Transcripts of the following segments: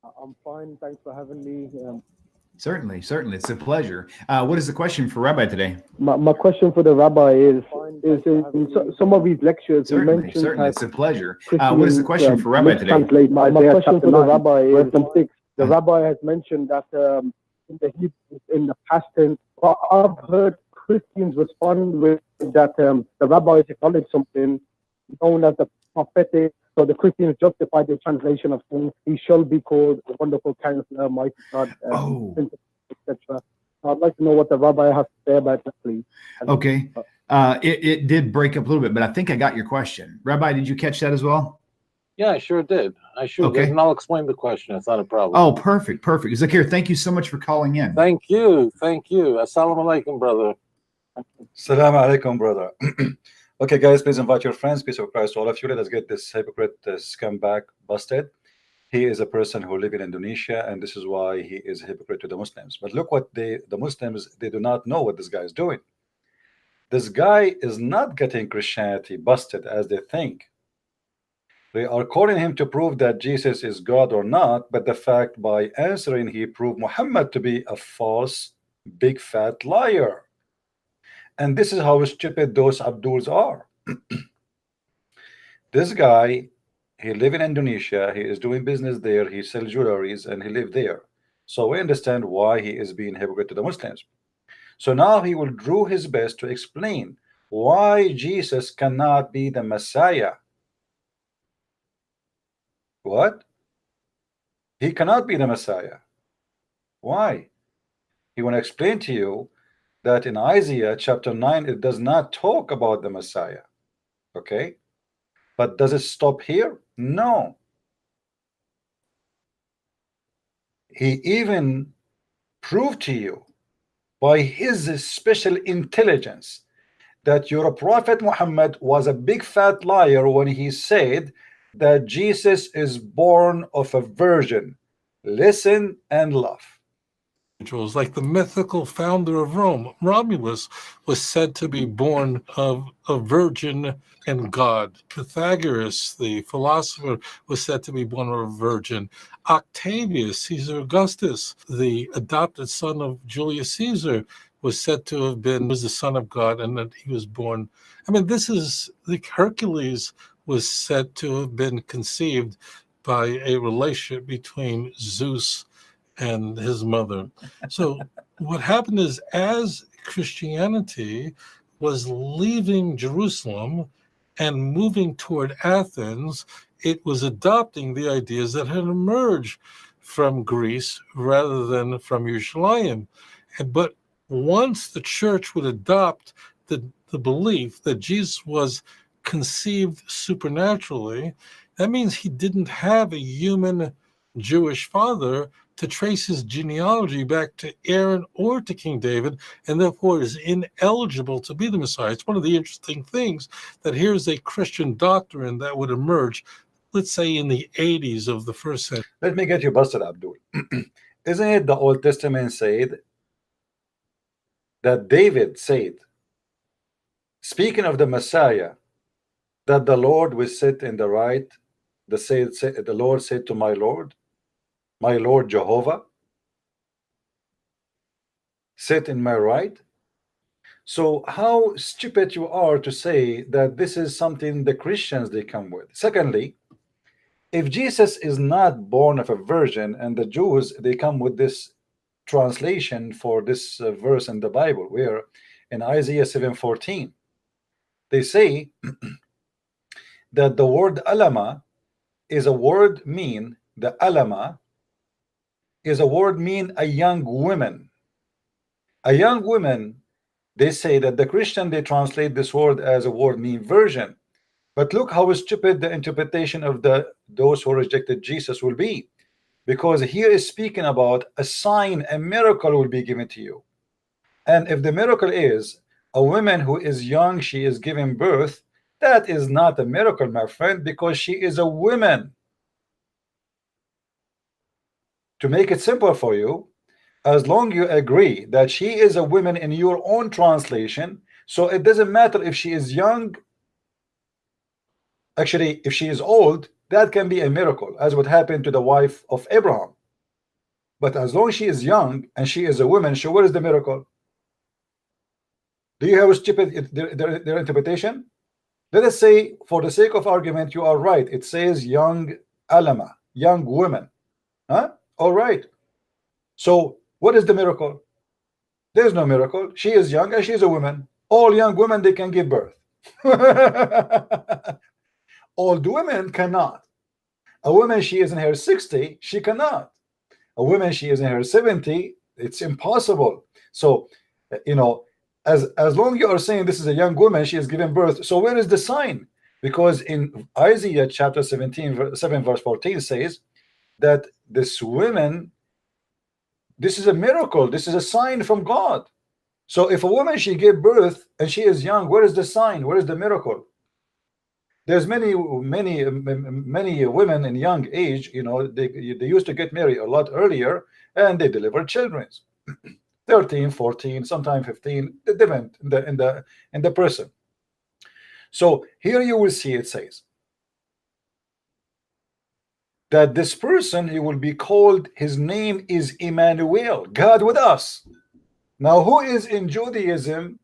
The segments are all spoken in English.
I'm fine. Thanks for having me. Certainly, certainly. It's a pleasure. What is the question for Rabbi today? My question for the rabbi is in some of his lectures he Certainly, mentions certainly. how It's a pleasure. What is the Christians question for Rabbi today? mistranslate my question for the rabbi is the rabbi has mentioned that in the in the past tense. Well, I've heard Christians respond with that the rabbis acknowledge something known as the prophetic. So the Christians justify the translation of things. He shall be called a wonderful counselor, mighty God, Oh, etc. I'd like to know what the rabbi has to say about that, please. okay. It did break up a little bit, but I think I got your question. Rabbi, did you catch that as well? Yeah, I sure did. I sure did. Okay. And I'll explain the question. It's not a problem. Oh, perfect, perfect. Zakir, thank you so much for calling in. Thank you. Thank you. Assalamu alaikum, brother. Salam alaikum, brother. Okay, guys, please invite your friends. Peace of Christ to all of you. Let us get this hypocrite scumbag busted. He is a person who lives in Indonesia, and this is why he is a hypocrite to the Muslims. But look what the Muslims, they do not know what this guy is doing. This guy is not getting Christianity busted as they think. They are calling him to prove that Jesus is God or not, but the fact by answering he proved Muhammad to be a false, big fat liar. And this is how stupid those Abduls are. This guy, he live in Indonesia, he is doing business there, he sells jewelries and he live there. So we understand why he is being hypocrite to the Muslims. So now he will do his best to explain why Jesus cannot be the Messiah. What? He cannot be the Messiah. Why? He want to explain to you that in Isaiah chapter 9 it does not talk about the Messiah. Okay? But does it stop here? No. He even proved to you by his special intelligence that your prophet Muhammad was a big fat liar when he said that Jesus is born of a virgin. Listen and laugh. Individuals, like the mythical founder of Rome, Romulus, was said to be born of a virgin and God. Pythagoras, the philosopher, was said to be born of a virgin. Octavius, Caesar Augustus, the adopted son of Julius Caesar, was said to have been was the son of God, and that he was born. I mean, this is the Hercules was said to have been conceived by a relationship between Zeus and his mother. So what happened is, as Christianity was leaving Jerusalem and moving toward Athens, it was adopting the ideas that had emerged from Greece rather than from Yerushalayim. But once the church would adopt the belief that Jesus was conceived supernaturally, that means he didn't have a human Jewish father to trace his genealogy back to Aaron or to King David, and therefore is ineligible to be the Messiah. It's one of the interesting things that here's a Christian doctrine that would emerge, let's say, in the 80s of the first century. Let me get you busted, Abdul. Isn't it the Old Testament said that David said, speaking of the Messiah, that the Lord will sit in the right, the Lord said to my Lord Jehovah, sit in my right. So how stupid you are to say that this is something the Christians they come with. Secondly, if Jesus is not born of a virgin, and the Jews they come with this translation for this verse in the Bible, where in Isaiah 7:14 they say that the word alama is a word mean a young woman. A young woman, they say that the Christian they translate this word as a word mean virgin. But look how stupid the interpretation of those who rejected Jesus will be, because here is speaking about a sign, a miracle will be given to you. And if the miracle is a woman who is young, she is giving birth, that is not a miracle, my friend, because she is a woman. To make it simple for you, as long you agree that she is a woman in your own translation, so it doesn't matter if she is young. Actually, if she is old, that can be a miracle, as what happened to the wife of Abraham. But as long as she is young and she is a woman, so what is the miracle? Do you have a stupid their interpretation? Let us say, for the sake of argument, you are right. It says young alama, young women. Huh? All right. So what is the miracle? There's no miracle. She is young and she is a woman. All young women, they can give birth. Old women cannot. A woman, she is in her 60, she cannot. A woman, she is in her 70, it's impossible. So, you know, as long as you are saying this is a young woman, she is giving birth, so where is the sign? Because in Isaiah chapter 7 verse 14 says that this woman, this is a miracle, this is a sign from God. So if a woman, she gave birth and she is young, where is the sign? Where is the miracle? There's many women in young age, you know, they used to get married a lot earlier and they delivered children. 13, 14, sometimes 15, depend in the person. So here you will see it says that this person, he will be called, his name is Emmanuel, God with us. Now who is in Judaism,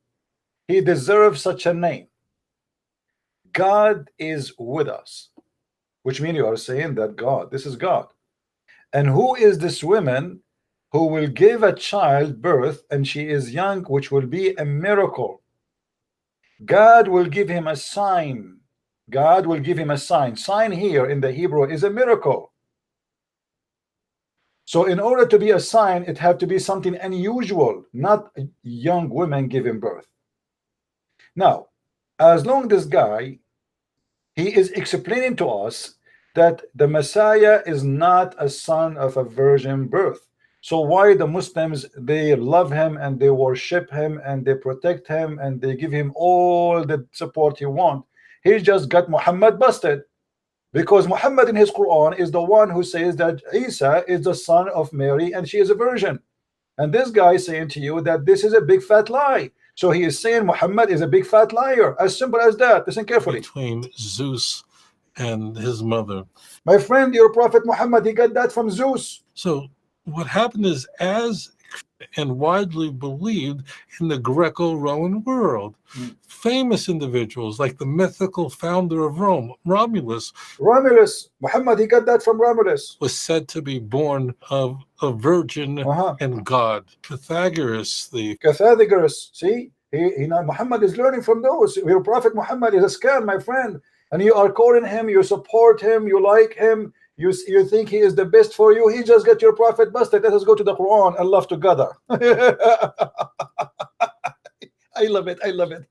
he deserves such a name? God is with us, which means you are saying that God, this is God. And who is this woman who will give a child birth and she is young, which will be a miracle? God will give him a sign. God will give him a sign. Sign here in the Hebrew is a miracle. So in order to be a sign, it have to be something unusual, not a young woman giving birth. Now, as long as this guy, he is explaining to us that the Messiah is not a son of a virgin birth. So why the Muslims, they love him and they worship him and they protect him and they give him all the support he wants? He just got Muhammad busted, because Muhammad in his Quran is the one who says that Isa is the son of Mary and she is a virgin. And this guy is saying to you that this is a big fat lie. So he is saying Muhammad is a big fat liar. As simple as that. Listen carefully. Between Zeus and his mother. My friend, your prophet Muhammad, he got that from Zeus. So what happened is, as and widely believed in the Greco-Roman world, famous individuals like the mythical founder of Rome, Romulus, Muhammad, he got that from Romulus, was said to be born of a virgin and God. Pythagoras, see, Muhammad is learning from those. Your prophet Muhammad is a scam, my friend, and you are calling him, you support him, you like him, you think he is the best for you. He just got your prophet busted. Let us go to the Quran and love together. I love it. I love it.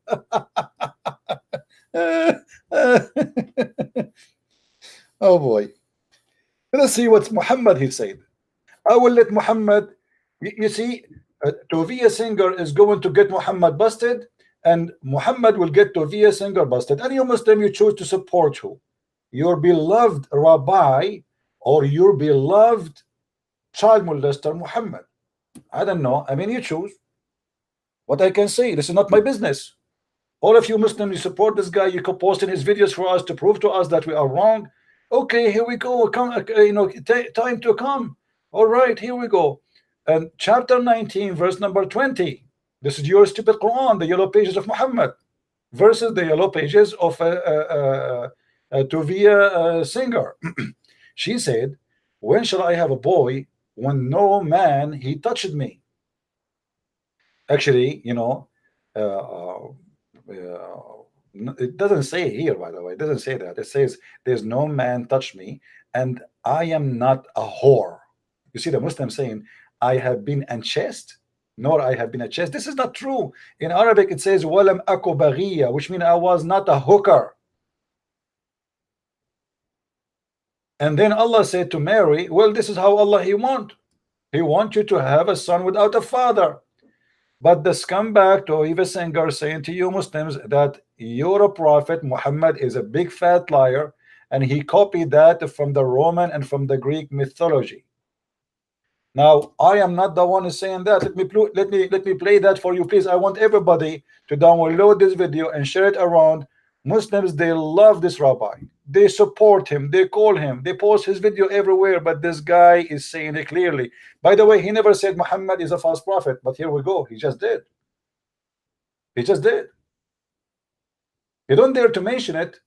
Oh boy. Let us see what Muhammad he said. I will let Muhammad, you see, Tovia Singer is going to get Muhammad busted, and Muhammad will get Tovia Singer busted. And you Muslim, you choose to support who? Your beloved rabbi or your beloved child molester Muhammad? I don't know. I mean, you choose. What I can say, this is not my business. All of you Muslims, you support this guy, you posting his videos for us to prove to us that we are wrong. Okay, here we go. Come, you know, time to come. All right, here we go. And chapter 19, verse number 20. This is your stupid Quran, the yellow pages of Muhammad, versus the yellow pages of Tovia Singer. She said, when shall I have a boy when no man he touched me? Actually, you know, it doesn't say here, by the way. It doesn't say that. It says there's no man touched me and I am not a whore. You see the Muslim saying I have been unchaste, nor I have been a chaste. This is not true. In Arabic it says walam aku baghiya, which means I was not a hooker. And then Allah said to Mary, well, this is how Allah he wants you to have a son without a father. But the scumbag Tovia Singer saying to you Muslims that your prophet Muhammad is a big fat liar, and he copied that from the Roman and from the Greek mythology. Now I am not the one who's saying that. Let me play that for you, please. I want everybody to download this video and share it around. Muslims, they love this rabbi. they support him, they call him, they post his video everywhere, but this guy is saying it clearly. By the way, he never said Muhammad is a false prophet, but here we go, he just did. He just did. He don't dare to mention it,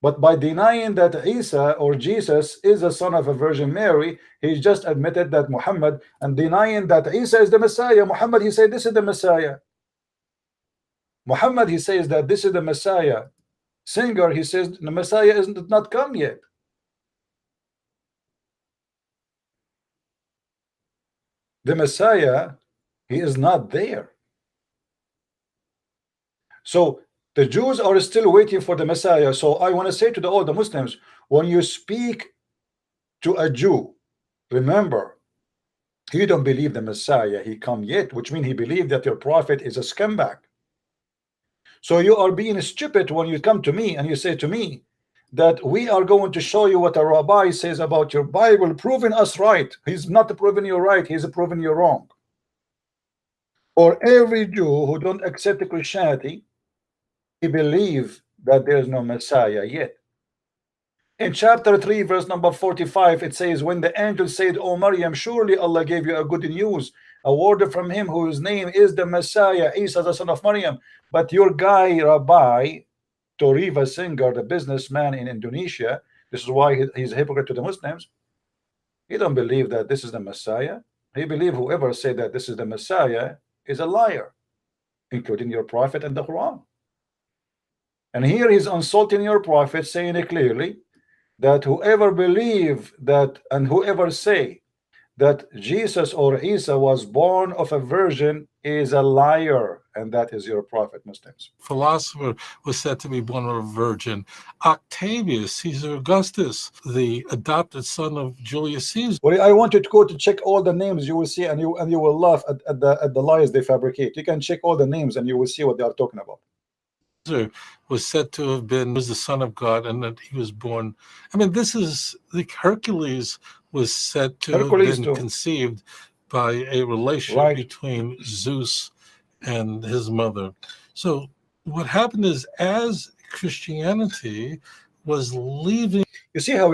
but by denying that Isa or Jesus is the son of a Virgin Mary, he just admitted that Muhammad, and denying that Isa is the Messiah. Muhammad, he said this is the Messiah. Muhammad, he says that this is the Messiah. Singer, he says the Messiah is not come yet. The Messiah, he is not there. So the Jews are still waiting for the Messiah. So I want to say to all the Muslims, when you speak to a Jew, remember, he don't believe the Messiah he come yet, which means he believed that your prophet is a scumbag. So you are being stupid when you come to me and you say to me that we are going to show you what a rabbi says about your Bible, proving us right. He's not proving you right, he's proving you wrong. Or every Jew who don't accept Christianity, he believe that there is no Messiah yet. In chapter 3 verse number 45, it says, when the angel said, "O Maryam, surely Allah gave you a good news, a word from him whose name is the Messiah, Isa the son of Maryam." But your guy Rabbi Tovia Singer, the businessman in Indonesia, this is why he's a hypocrite to the Muslims. He don't believe that this is the Messiah. He believes whoever said that this is the Messiah is a liar, including your prophet and the Quran. And here he's insulting your prophet, saying it clearly that whoever believe that and whoever say that Jesus or Isa was born of a virgin is a liar, and that is your prophet, Muslims. Philosopher was said to be born of a virgin. Octavius Caesar Augustus, the adopted son of Julius Caesar. Well, I want you to go to check all the names. You will see, and you will laugh at the lies they fabricate. You can check all the names, and you will see what they are talking about. Was said to have been was the son of God, and that he was born. I mean, this is like Hercules was said to have been conceived by a relationship between Zeus and his mother. So what happened is, as Christianity was leaving, you see how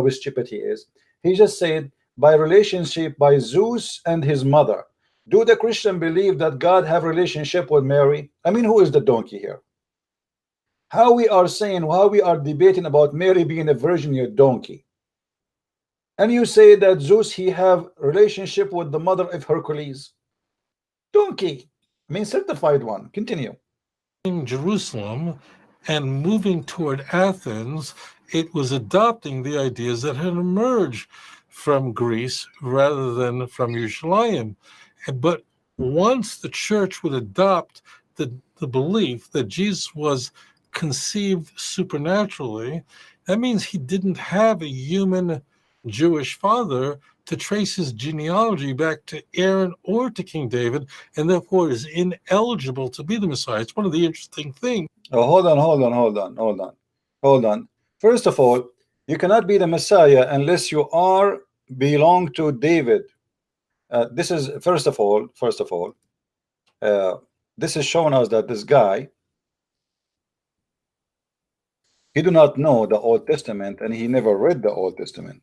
stupid he is. He just said by relationship by Zeus and his mother. Do the Christian believe that God have relationship with Mary? I mean, who is the donkey here? How we are saying, how we are debating about Mary being a virgin, you donkey. And you say that Zeus, he have relationship with the mother of Hercules. Donkey. I mean, certified one. Continue. In Jerusalem and moving toward Athens, it was adopting the ideas that had emerged from Greece rather than from Yerushalayim. But once the church would adopt the belief that Jesus was conceived supernaturally, that means he didn't have a human Jewish father to trace his genealogy back to Aaron or to King David, and therefore is ineligible to be the Messiah. It's one of the interesting things. Oh, hold on. First of all, you cannot be the Messiah unless you belong to David. This is first of all, this is showing us that this guy, he do not know the Old Testament, and he never read the Old Testament.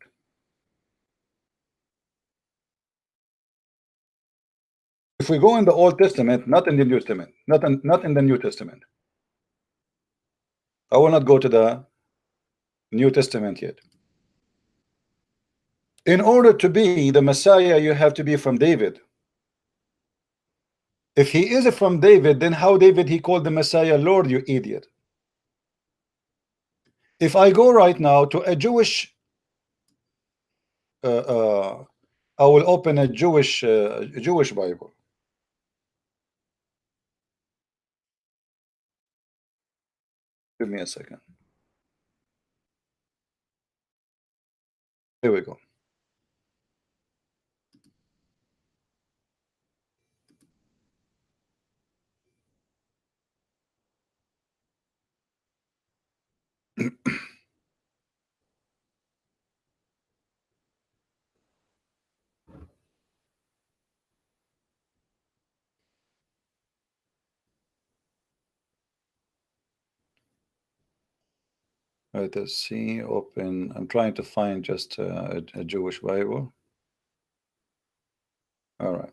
If we go in the Old Testament, not in the New Testament, not in the New Testament. I will not go to the New Testament yet. In order to be the Messiah, you have to be from David. If he is from David, then how David he called the Messiah Lord, you idiot? If I go right now to a Jewish, I will open a Jewish Bible. Give me a second. Here we go. Let us see. Open. I'm trying to find just a Jewish Bible. All right.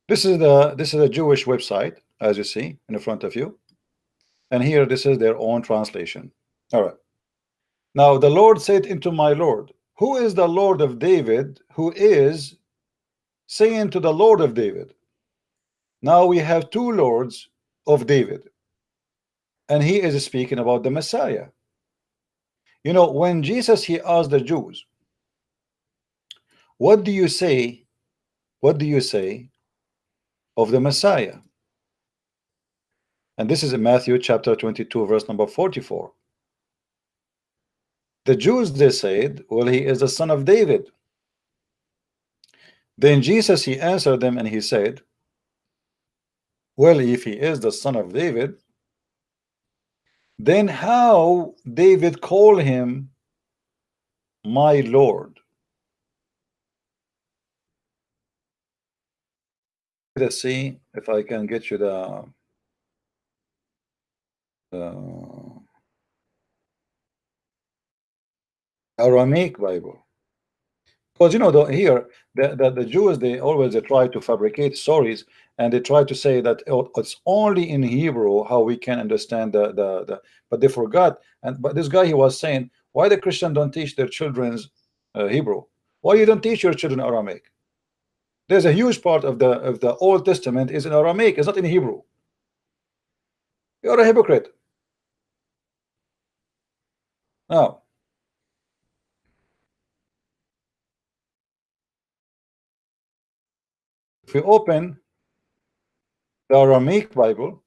This is a Jewish website, as you see in front of you, and here this is their own translation. All right. Now the Lord said unto my Lord, who is the Lord of David, who is saying to the Lord of David? Now we have two lords of David, and he is speaking about the Messiah. You know, when Jesus, he asked the Jews, what do you say? What do you say of the Messiah? And this is in Matthew chapter 22, verse number 44. The Jews, they said, well, he is the son of David. Then Jesus, he answered them and he said, well, if he is the son of David, then how David called him my Lord? Let's see if I can get you the Aramaic Bible. Because you know, here the Jews, they always try to fabricate stories, and they try to say that it's only in Hebrew how we can understand but they forgot. But this guy, he was saying, why the Christian don't teach their children's Hebrew? Why you don't teach your children Aramaic? There's a huge part of the Old Testament is in Aramaic, it's not in Hebrew. You're a hypocrite. Now, if we open the Aramaic Bible,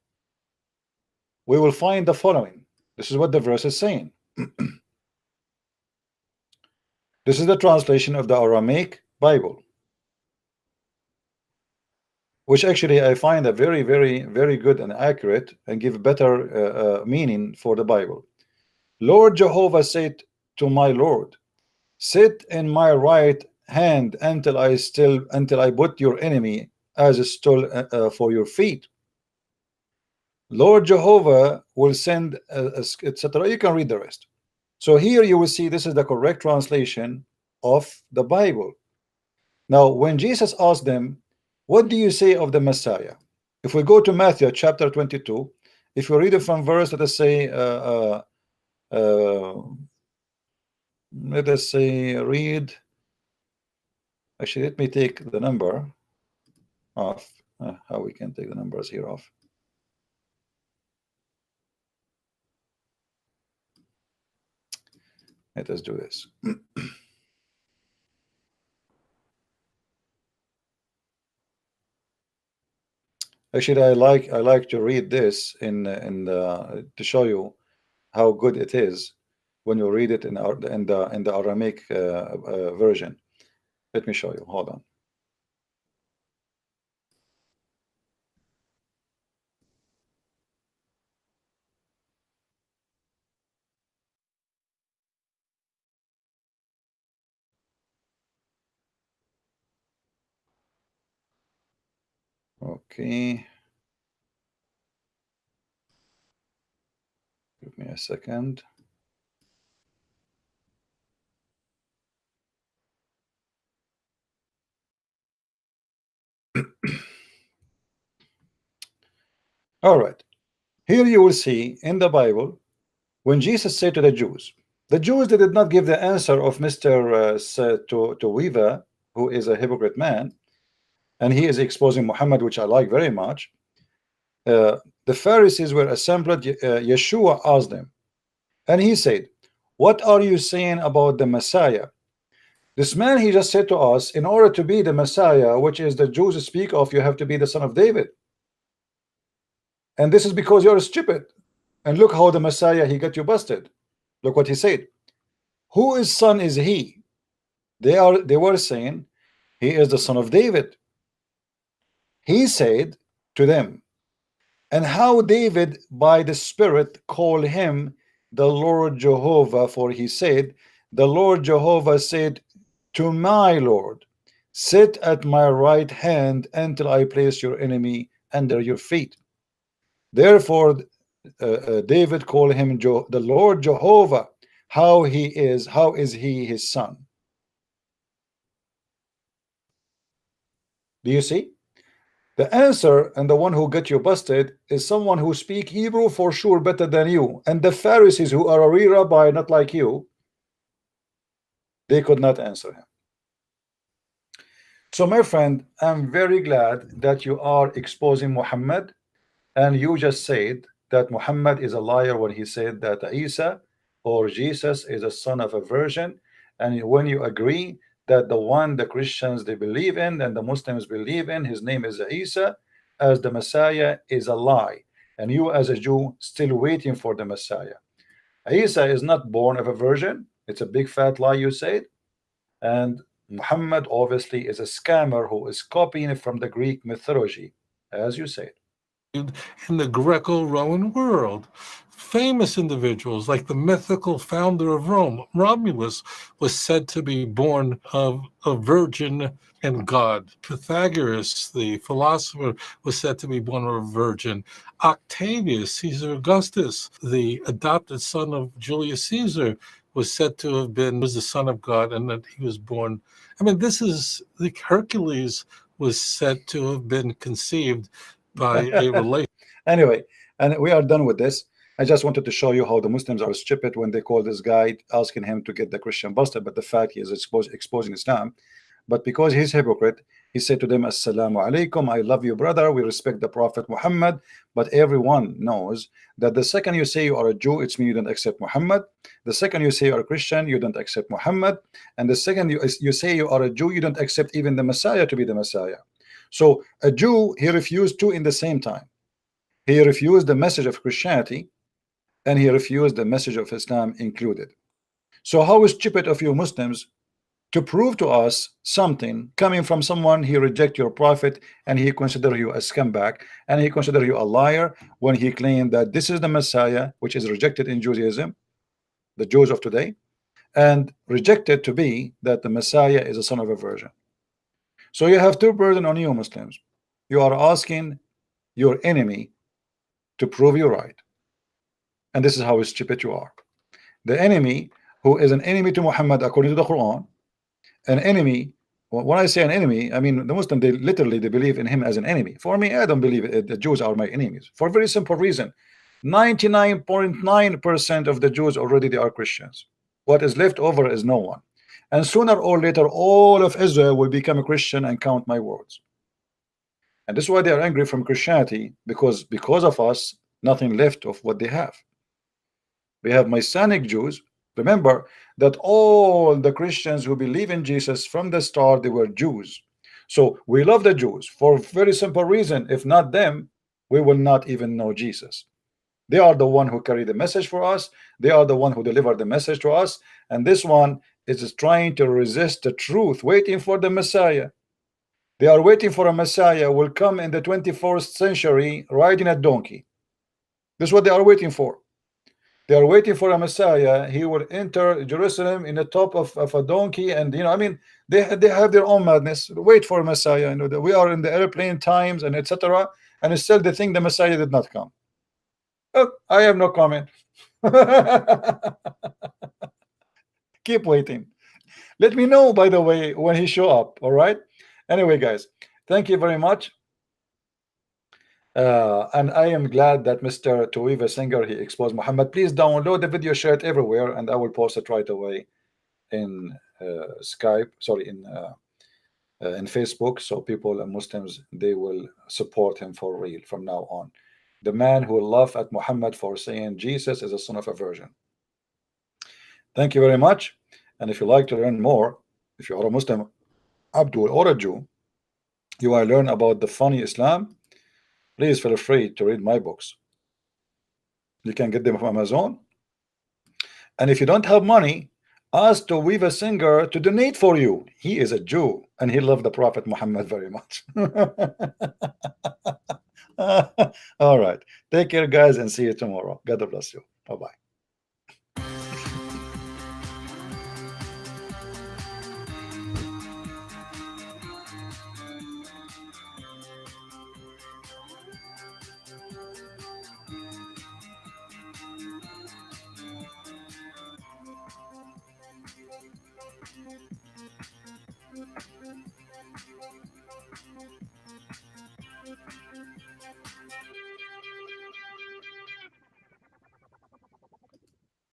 we will find the following. This is what the verse is saying. This is the translation of the Aramaic Bible, which actually I find a very, very, very good and accurate and give better meaning for the Bible. Lord Jehovah said to my Lord, sit in my right hand until I put your enemy as a stool for your feet. Lord Jehovah will send, etc. You can read the rest. So here you will see this is the correct translation of the Bible. Now, when Jesus asked them, what do you say of the Messiah? If we go to Matthew chapter 22, if you read it from verse, let us say, read. Actually, let me take the number off. How we can take the numbers here off. Let us do this. Actually, I like to read this to show you how good it is when you read it in the Aramaic version. Let me show you. Hold on. Okay. Give me a second. All right. Here you will see in the Bible when Jesus said to the Jews they did not give the answer of Mr. Tovia, who is a hypocrite man, and he is exposing Muhammad, which I like very much. The Pharisees were assembled. Yeshua asked them, and he said, what are you saying about the Messiah? This man, he just said to us, in order to be the Messiah, which is the Jews speak of, you have to be the son of David. And this is because you're stupid. And look how the Messiah, he got you busted. Look what he said. Whose son is he? They were saying he is the son of David. He said to them, and how David by the Spirit called him the Lord Jehovah, for he said, the Lord Jehovah said to my Lord. sit at my right hand until I place your enemy under your feet. Therefore David called him the Lord Jehovah. How is he his son? Do you see? The answer, and the one who got you busted, is someone who speak Hebrew for sure better than you. And the Pharisees, who are a real rabbi, not like you, they could not answer him. So my friend, I'm very glad that you are exposing Muhammad, and you just said that Muhammad is a liar when he said that Isa or Jesus is a son of a virgin. And when you agree that the one the Christians they believe in and the Muslims believe in, his name is Isa, as the Messiah, is a lie, and you as a Jew still waiting for the Messiah. Isa is not born of a virgin. It's a big fat lie you said. And Muhammad obviously is a scammer who is copying it from the Greek mythology, as you said. In the Greco-Roman world, famous individuals like the mythical founder of Rome, Romulus, was said to be born of a virgin and God. Pythagoras, the philosopher, was said to be born of a virgin. Octavius, Caesar Augustus, the adopted son of Julius Caesar, was said to have been the son of God, and that he was born. I mean, this is like Hercules was said to have been conceived by a relation. Anyway, and we are done with this. I just wanted to show you how the Muslims are stupid when they call this guy, asking him to get the Christian busted, but the fact he is exposing Islam. But because he's hypocrite, he said to them, Assalamu alaikum, I love you, brother, we respect the Prophet Muhammad, but everyone knows that the second you say you are a Jew, it's mean you don't accept Muhammad. The second you say you are a Christian, you don't accept Muhammad. And the second you say you are a Jew, you don't accept even the Messiah to be the Messiah. So a Jew, he refused two in the same time. He refused the message of Christianity, and he refused the message of Islam included. So how stupid of you Muslims to prove to us something coming from someone he reject your prophet, and he consider you a scumbag, and he consider you a liar when he claimed that this is the Messiah, which is rejected in Judaism, the Jews of today, and rejected to be that the Messiah is a son of a virgin. So you have two burden on you Muslims. You are asking your enemy to prove you right, and this is how stupid you are. The enemy, who is an enemy to Muhammad according to the Quran, an enemy. When I say an enemy, I mean the Muslim, they literally they believe in him as an enemy. For me, I don't believe it. The Jews are my enemies for a very simple reason. 99.9% of the Jews already they are Christians. What is left over is no one, and sooner or later all of Israel will become a Christian and count my words. And this is why they are angry from Christianity, because of us nothing left of what they have. We have Messianic Jews. Remember that all the Christians who believe in Jesus from the start, they were Jews. So we love the Jews for a very simple reason. If not them, we will not even know Jesus. They are the one who carry the message for us. They are the one who deliver the message to us. And this one is trying to resist the truth, waiting for the Messiah. They are waiting for a Messiah will come in the 24th century riding a donkey. This is what they are waiting for. They are waiting for a Messiah. He will enter Jerusalem in the top of a donkey, and I mean, they have their own madness. Wait for a Messiah. That we are in the airplane times and etc. And still they think the Messiah did not come. Oh, I have no comment. Keep waiting. Let me know, by the way, when he show up. All right. Anyway, guys, thank you very much. And I am glad that Mr. Tovia Singer, he exposed Muhammad. Please download the video, share it everywhere, and I will post it right away in Skype, sorry, in Facebook, so people and Muslims, they will support him for real from now on. The man who will laugh at Muhammad for saying Jesus is a son of a virgin. Thank you very much. And if you like to learn more, if you are a Muslim, Abdul, or a Jew, you want to learn about the funny Islam, please feel free to read my books. You can get them from Amazon. And if you don't have money, ask Tovia Singer to donate for you. He is a Jew and he loved the Prophet Muhammad very much. All right. Take care, guys, and see you tomorrow. God bless you. Bye-bye.